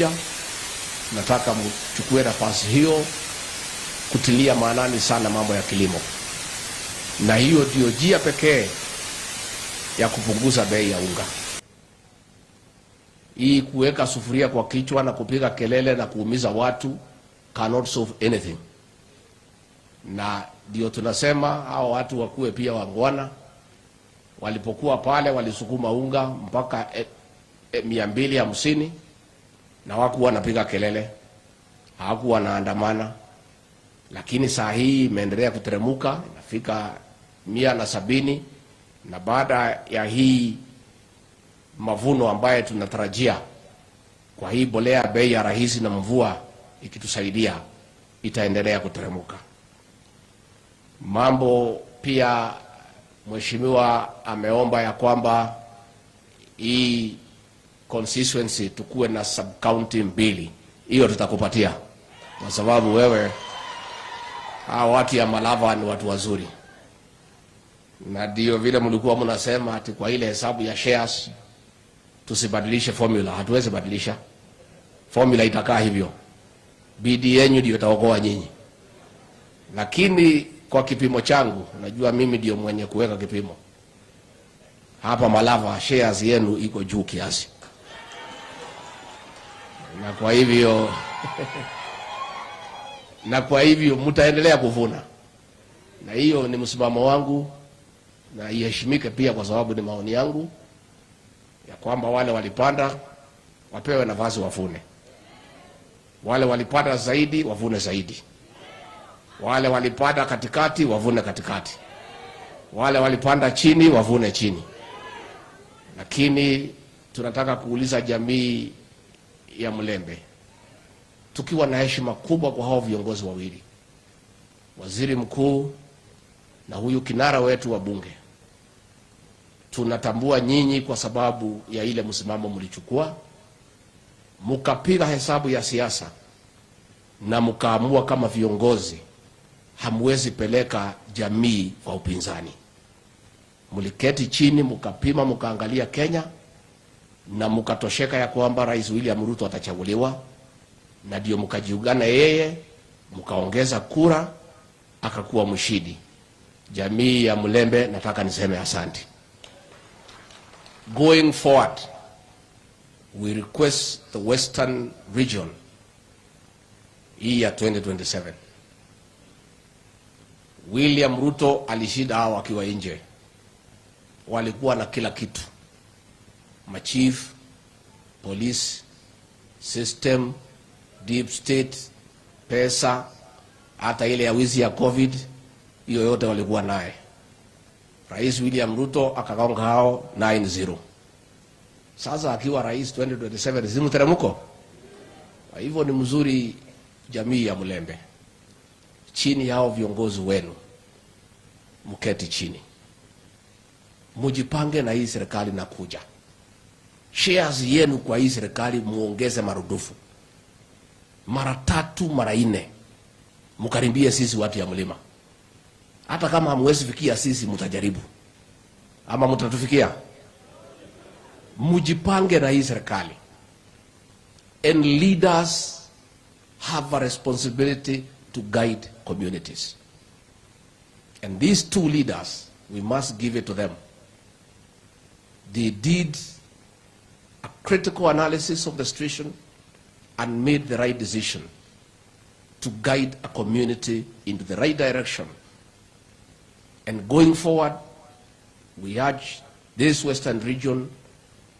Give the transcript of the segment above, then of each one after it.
inakuja. Nataka mchukue nafasi hiyo kutilia maanani sana mambo ya kilimo, na hiyo ndio njia pekee ya kupunguza bei ya unga. Hii kuweka sufuria kwa kichwa na kupiga kelele na kuumiza watu cannot solve anything. Na ndio tunasema hao watu wakuwe pia wangwana. Walipokuwa pale walisukuma unga mpaka 250 na hawakuwa wanapiga kelele, hawakuwa wanaandamana. Lakini saa hii imeendelea kuteremuka, inafika 170, na baada ya hii mavuno ambaye tunatarajia kwa hii bolea bei ya rahisi na mvua ikitusaidia, itaendelea kuteremuka. Mambo pia mheshimiwa ameomba ya kwamba hii constituency tukuwe na sub county 2. Hiyo tutakupatia, kwa sababu wewe hao watu ya Malava ni watu wazuri. Na ndio vile mlikuwa mnasema ati kwa ile hesabu ya shares tusibadilishe formula. Hatuwezi badilisha formula, itakaa hivyo. Bidii yenu ndio itaokoa nyinyi. Lakini kwa kipimo changu, najua mimi ndio mwenye kuweka kipimo hapa Malava, shares yenu iko juu kiasi, na kwa hivyo mtaendelea kuvuna, na hiyo ni msimamo wangu, na iheshimike pia kwa sababu ni maoni yangu ya kwamba wale walipanda wapewe nafasi wafune, wale walipanda zaidi wavune zaidi, wale walipanda katikati wavune katikati, wale walipanda chini wavune chini. Lakini tunataka kuuliza jamii ya Mlembe, tukiwa na heshima kubwa kwa hao viongozi wawili, waziri mkuu na huyu kinara wetu wa bunge, tunatambua nyinyi kwa sababu ya ile msimamo mlichukua, mukapiga hesabu ya siasa na mukaamua kama viongozi hamwezi peleka jamii kwa upinzani. Muliketi chini, mukapima, mukaangalia Kenya, na mukatosheka ya kwamba Rais William Ruto atachaguliwa, na ndio mukajiungana yeye, mukaongeza kura, akakuwa mshindi. Jamii ya Mlembe, nataka niseme asante. Going forward, we request the Western region year 2027. William Ruto alishinda hao akiwa nje. Walikuwa na kila kitu. Machief, police, system, deep state, pesa, hata ile ya wizi ya COVID, hiyo yote walikuwa naye. Rais William Ruto akagonga hao 9-0. Sasa akiwa rais 2027 zimu teremuko. Kwa hivyo ni mzuri jamii ya Mlembe, chini yao viongozi wenu, mketi chini, mujipange na hii serikali na kuja. Shares yenu kwa hii serikali muongeze marudufu, mara 3 mara 4, mukarimbie sisi watu ya mlima. Hata kama hamwezi fikia sisi, mutajaribu. Ama mutatufikia? Mujipange na hii serikali. And leaders have a responsibility to guide communities. And these 2 leaders, we must give it to them. They did a critical analysis of the situation and made the right decision to guide a community into the right direction. And going forward, we urge this Western region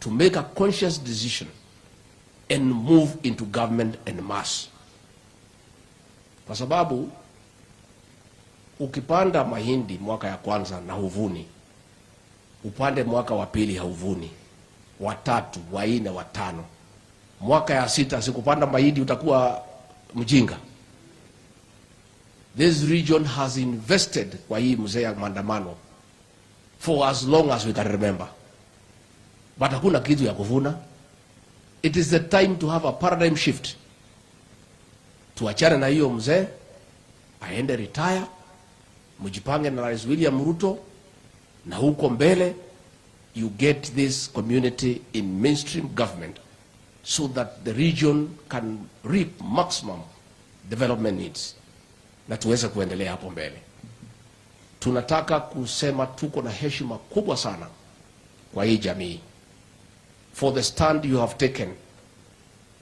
to make a conscious decision and move into government en masse. Kwa sababu ukipanda mahindi mwaka ya kwanza na huvuni, upande mwaka wa pili hauvuni, wa 3, wa 4, wa 5, mwaka ya 6 sikupanda mahindi utakuwa mjinga. This region has invested kwa hii mzee ya maandamano for as long as we can remember, but hakuna kitu ya kuvuna. It is the time to have a paradigm shift. Tuachane na hiyo mzee aende retire, mujipange na Rais William Ruto, na huko mbele you get this community in mainstream government so that the region can reap maximum development needs na tuweze kuendelea hapo mbele. Tunataka kusema tuko na heshima kubwa sana kwa hii jamii for the stand you have taken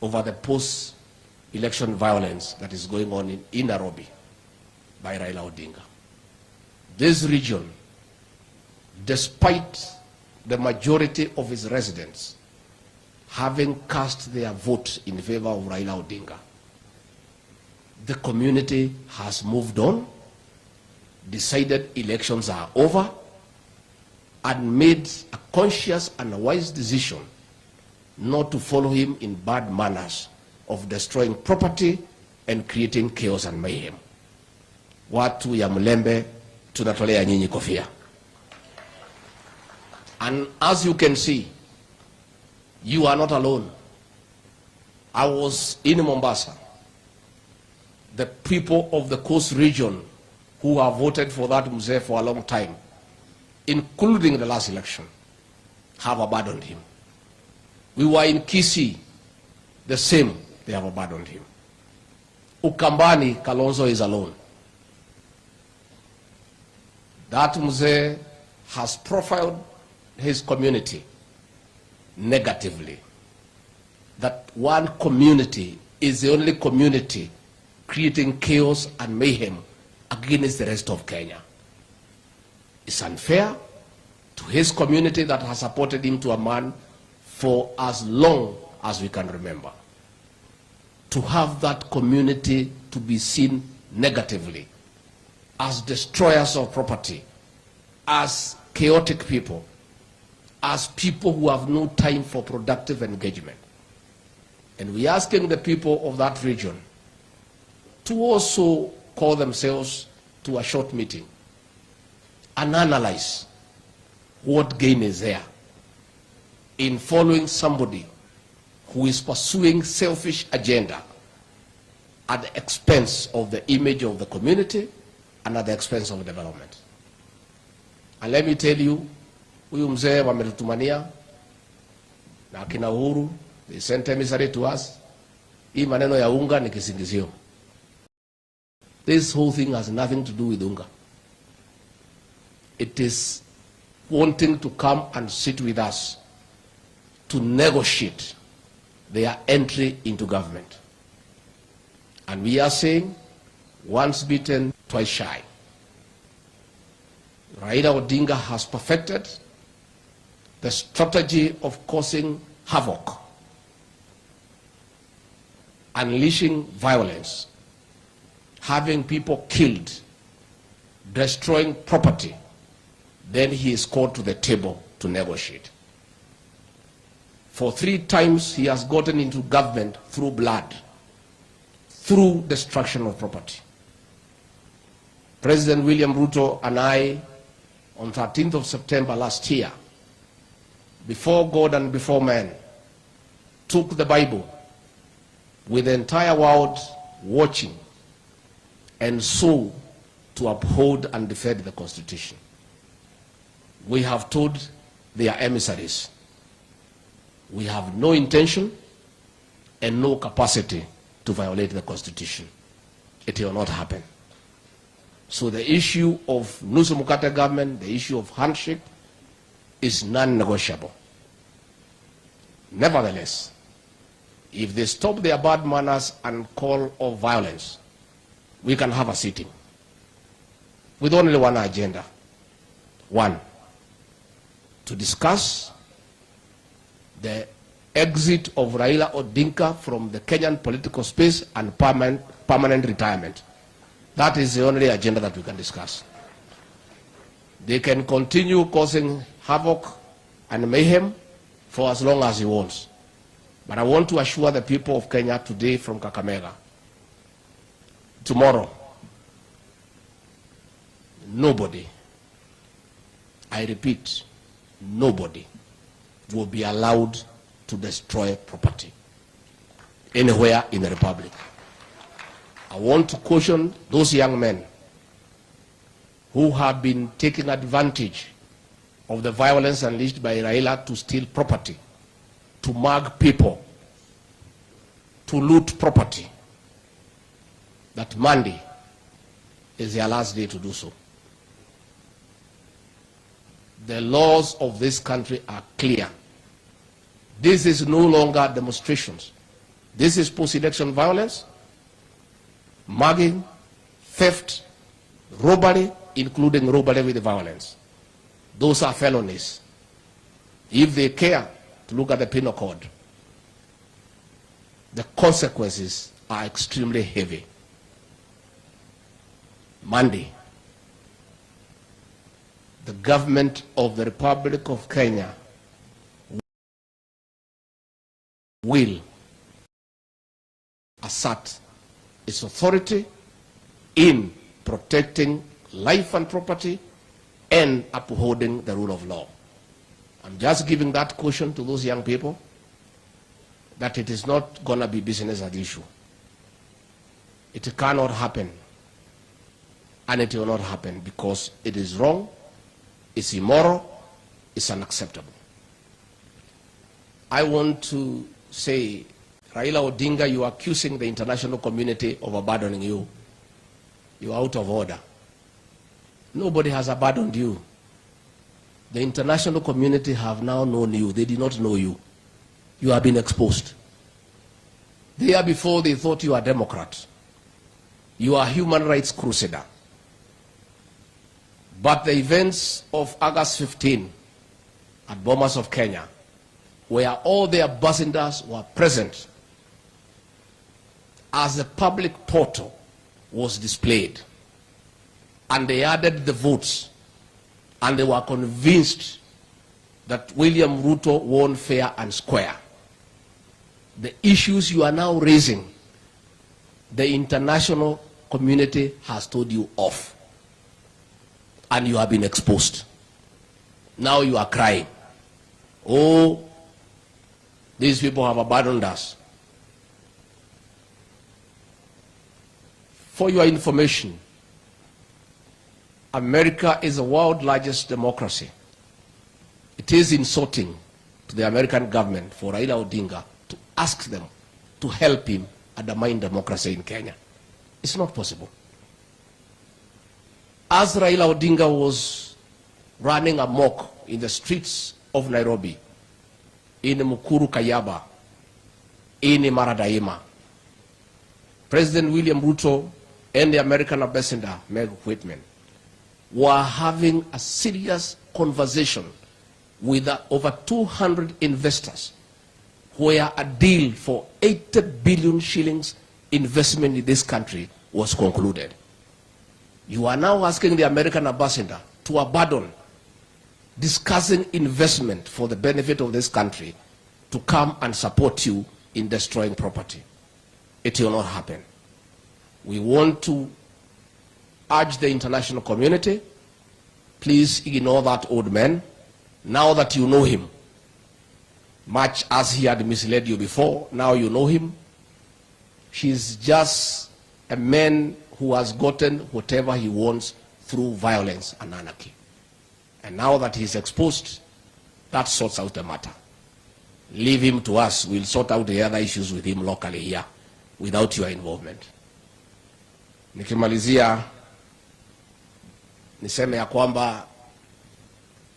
over the post-election violence that is going on in Nairobi by Raila Odinga. This region, despite the majority of its residents having cast their vote in favor of Raila Odinga, the community has moved on, decided elections are over, and made a conscious and a wise decision not to follow him in bad manners of destroying property and creating chaos and mayhem. Watu ya Mlembe, tunatolea nyinyi kofia. And as you can see, you are not alone. I was in Mombasa. The people of the coast region who have voted for that mzee for a long time, including the last election, have abandoned him. We were in Kisii, the same, they have abandoned him. Ukambani, Kalonzo is alone. That mzee has profiled his community negatively. That one community is the only community creating chaos and mayhem against the rest of Kenya. It's unfair to his community that has supported him to a man for as long as we can remember. To have that community to be seen negatively as destroyers of property, as chaotic people, as people who have no time for productive engagement. And we're asking the people of that region to also call themselves to a short meeting and analyze what gain is there in following somebody who is pursuing selfish agenda at the expense of the image of the community and at the expense of development. And let me tell you, huyu mzee wametutumania na akina Uhuru, they sent emissary to us. Hii maneno ya unga ni kisingizio. This whole thing has nothing to do with unga. It is wanting to come and sit with us to negotiate their entry into government. And we are saying, once bitten, twice shy. Raila Odinga has perfected the strategy of causing havoc, unleashing violence, having people killed, destroying property. Then he is called to the table to negotiate. For 3 times he has gotten into government through blood, through destruction of property. President William Ruto and I, on 13th of September last year, before God and before man, took the Bible with the entire world watching and so to uphold and defend the Constitution. We have told their emissaries, we have no intention and no capacity to violate the Constitution. It will not happen. So the issue of nusu mkate government, the issue of handshake, is non-negotiable. Nevertheless, if they stop their bad manners and call of violence, we can have a sitting with only one agenda. One, to discuss the exit of Raila Odinga from the Kenyan political space and permanent retirement. That is the only agenda that we can discuss. They can continue causing havoc and mayhem for as long as he wants. But I want to assure the people of Kenya today from Kakamega, tomorrow, nobody, I repeat, nobody will be allowed to destroy property anywhere in the Republic. I want to caution those young men who have been taking advantage of the violence unleashed by Raila to steal property, to mug people, to loot property, that Monday is their last day to do so. The laws of this country are clear. This is no longer demonstrations. This is post-election violence, mugging, theft, robbery, including robbery with violence. Those are felonies. If they care to look at the penal code, the consequences are extremely heavy. Monday, the government of the Republic of Kenya will assert its authority in protecting life and property and upholding the rule of law. I'm just giving that caution to those young people that it is not going to be business as usual. It cannot happen, and it will not happen because it is wrong, it's immoral, it's unacceptable. I want to say, Raila Odinga, you are accusing the international community of abandoning you. You are out of order. Nobody has abandoned you. The international community have now known you. They did not know you. You have been exposed. There before they thought you are a Democrat. You are a human rights crusader. But the events of August 15 at Bomas of Kenya, where all the ambassadors were present, as the public portal was displayed, and they added the votes, and they were convinced that William Ruto won fair and square. The issues you are now raising, the international community has told you off, and you have been exposed. Now you are crying, oh, these people have abandoned us. For your information, America is the world's largest democracy. It is insulting to the American government for Raila Odinga to ask them to help him undermine democracy in Kenya. It's not possible. As Raila Odinga was running amok in the streets of Nairobi, in Mukuru Kayaba, in Maradaima, President William Ruto and the American ambassador, Meg Whitman, were having a serious conversation with over 200 investors where a deal for 80 billion shillings investment in this country was concluded. You are now asking the American ambassador to abandon discussing investment for the benefit of this country to come and support you in destroying property. It will not happen. We want to urge the international community, please ignore that old man. Now that you know him, much as he had misled you before, now you know him. He's just a man who has gotten whatever he wants through violence and anarchy. And now that he's exposed, that sorts out the matter. Leave him to us. We'll sort out the other issues with him locally here without your involvement. Nikimalizia, niseme ya kwamba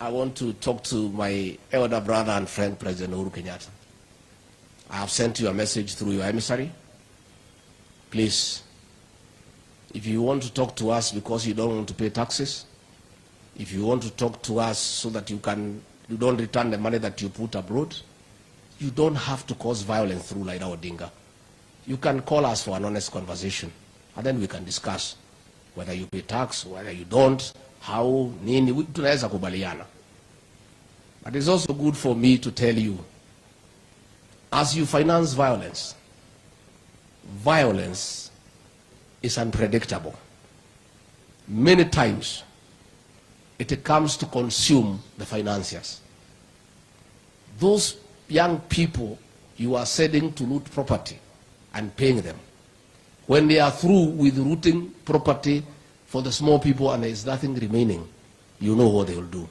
I want to talk to my elder brother and friend, President Uhuru Kenyatta. I have sent you a message through your emissary. Please, if you want to talk to us because you don't want to pay taxes, if you want to talk to us so that you don't return the money that you put abroad, you don't have to cause violence through Raila Odinga. You can call us for an honest conversation, and then we can discuss whether you pay tax, whether you don't, how, nini, tunaweza kubaliana. But it's also good for me to tell you, as you finance violence, violence is unpredictable. Many times, it comes to consume the financiers. Those young people you are sending to loot property and paying them, when they are through with looting property for the small people and there is nothing remaining, you know what they will do.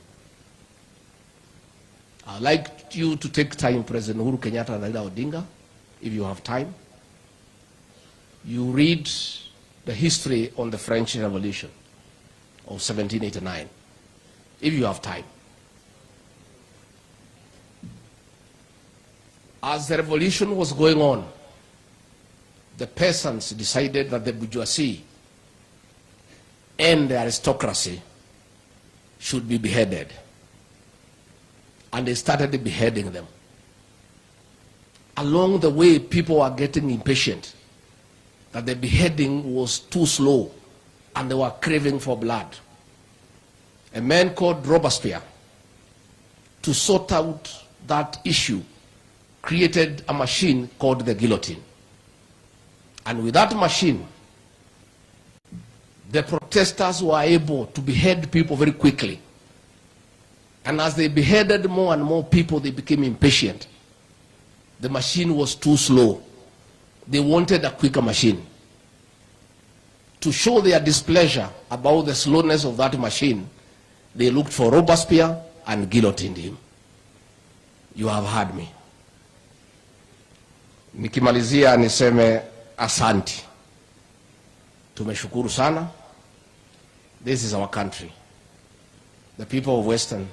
I'd like you to take time, President Uhuru Kenyatta and Raila Odinga, if you have time, you read the history on the French Revolution of 1789, if you have time. As the revolution was going on, the peasants decided that the bourgeoisie and the aristocracy should be beheaded. And they started beheading them. Along the way, people were getting impatient that the beheading was too slow and they were craving for blood. A man called Robespierre, to sort out that issue, created a machine called the guillotine. And with that machine, the protesters were able to behead people very quickly. And as they beheaded more and more people, they became impatient. The machine was too slow. They wanted a quicker machine. To show their displeasure about the slowness of that machine, they looked for Robespierre and guillotined him. You have heard me. Nikimalizia niseme asanti. Tumeshukuru sana. This is our country. The people of Western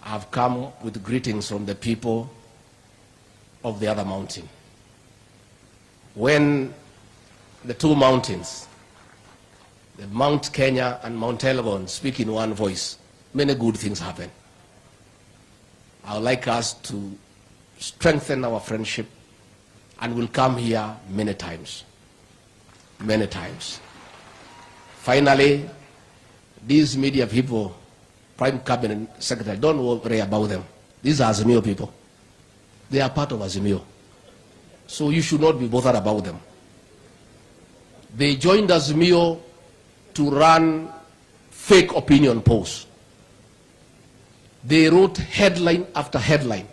have come with greetings from the people of the other mountain. When the two mountains, the Mount Kenya and Mount Elgon, speak in one voice, many good things happen. I would like us to strengthen our friendship, and we'll come here many times. Many times. Finally, these media people, Prime Cabinet Secretary, don't worry about them. These are Azimio people. They are part of Azimio. So you should not be bothered about them. They joined Azimio to run fake opinion polls. They wrote headline after headline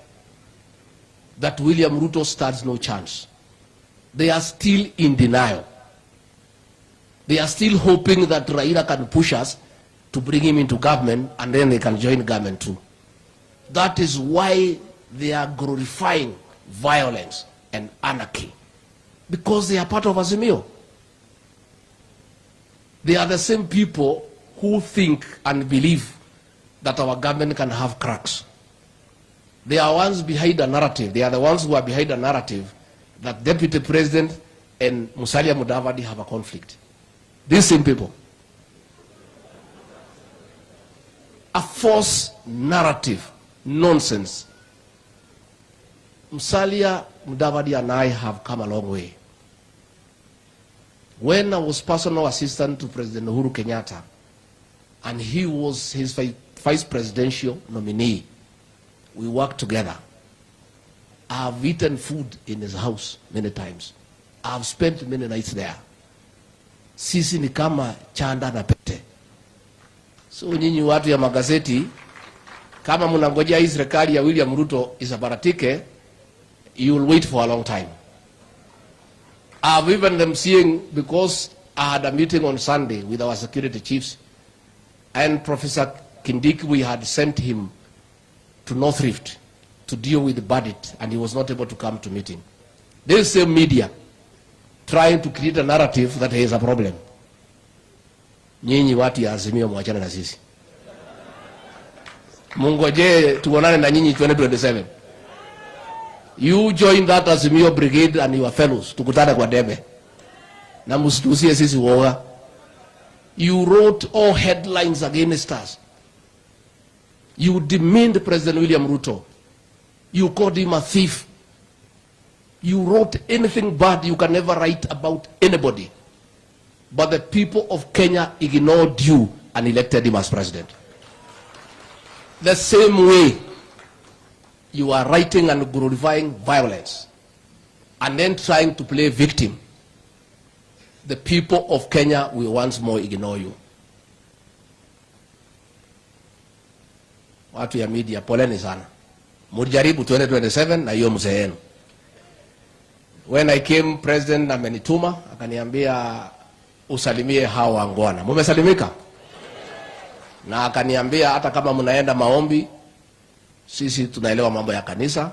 that William Ruto stands no chance. They are still in denial. They are still hoping that Raila can push us to bring him into government, and then they can join government too. That is why they are glorifying violence and anarchy, because they are part of Azimio. They are the same people who think and believe that our government can have cracks. They are ones behind a narrative. They are the ones who are behind a narrative that Deputy President and Musalia Mudavadi have a conflict. These same people. A false narrative, nonsense. Musalia Mudavadi and I have come a long way. When I was personal assistant to President Uhuru Kenyatta, and he was his vice presidential nominee, we worked together. I have eaten food in his house many times. I have spent many nights there. Sisi ni kama chanda na pete. So nyinyi watu ya magazeti, kama mnangojea hii serikali ya William Ruto isabaratike, you will wait for a long time. I've even them seeing, because I had a meeting on Sunday with our security chiefs, and Professor Kindiki, we had sent him to North Rift to deal with the bandit, and he was not able to come to meeting. This same media trying to create a narrative that there is a problem. Nyinyi watu ya Azimio mwachana na sisi. Mungoje tuonane na nyinyi 2027. You join that Azimio brigade and your fellows tukutane kwa debe. Na msitusie sisi woga. You wrote all headlines against us. You demeaned President William Ruto. You called him a thief. You wrote anything bad you can never write about anybody. But the people of Kenya ignored you and elected him as president. The same way you are writing and glorifying violence and then trying to play victim, the people of Kenya will once more ignore you. Watu ya media, poleni sana. Mujaribu 2027 na hiyo mzee yenu. When I came, President amenituma akaniambia usalimie hao wangwana. Mumesalimika? Na akaniambia hata kama mnaenda maombi, sisi tunaelewa mambo ya kanisa,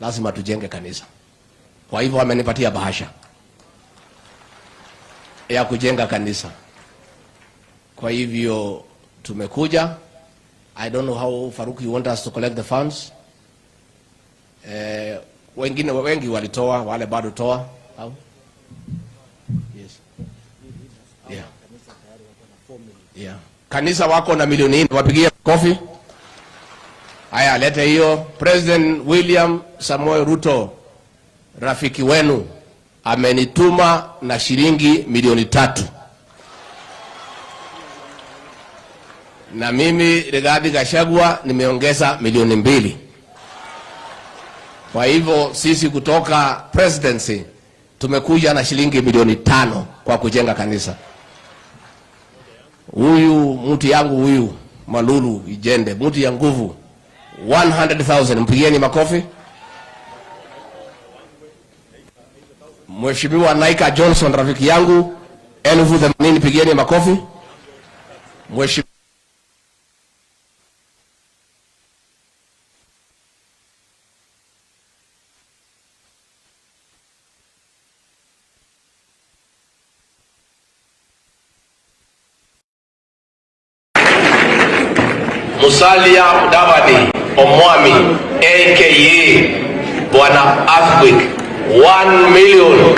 lazima tujenge kanisa. Kwa hivyo amenipatia bahasha. ya kujenga kanisa. Kwa hivyo tumekuja. I don't know how, Faruk, you want us to collect the funds? Wengi walitoa, wale bado toa. How? Yes. Yeah. Yeah. Kanisa wako na milioni 4, wapigie kofi. Haya, lete hiyo. President William Samoei Ruto, rafiki wenu, amenituma na shilingi milioni 3. Na mimi Rigathi Gachagua nimeongeza milioni 2. Kwa hivyo sisi kutoka presidency tumekuja na shilingi milioni 5 kwa kujenga kanisa. Huyu mtu yangu huyu Malulu Ijende, mtu ya nguvu, 100,000, mpigieni makofi. Mheshimiwa Naika Johnson, rafiki yangu, 80,000, pigieni makofi. Mheshimiwa Musalia Mudavadi Omwami aka Bwana Earthquake, 1 million.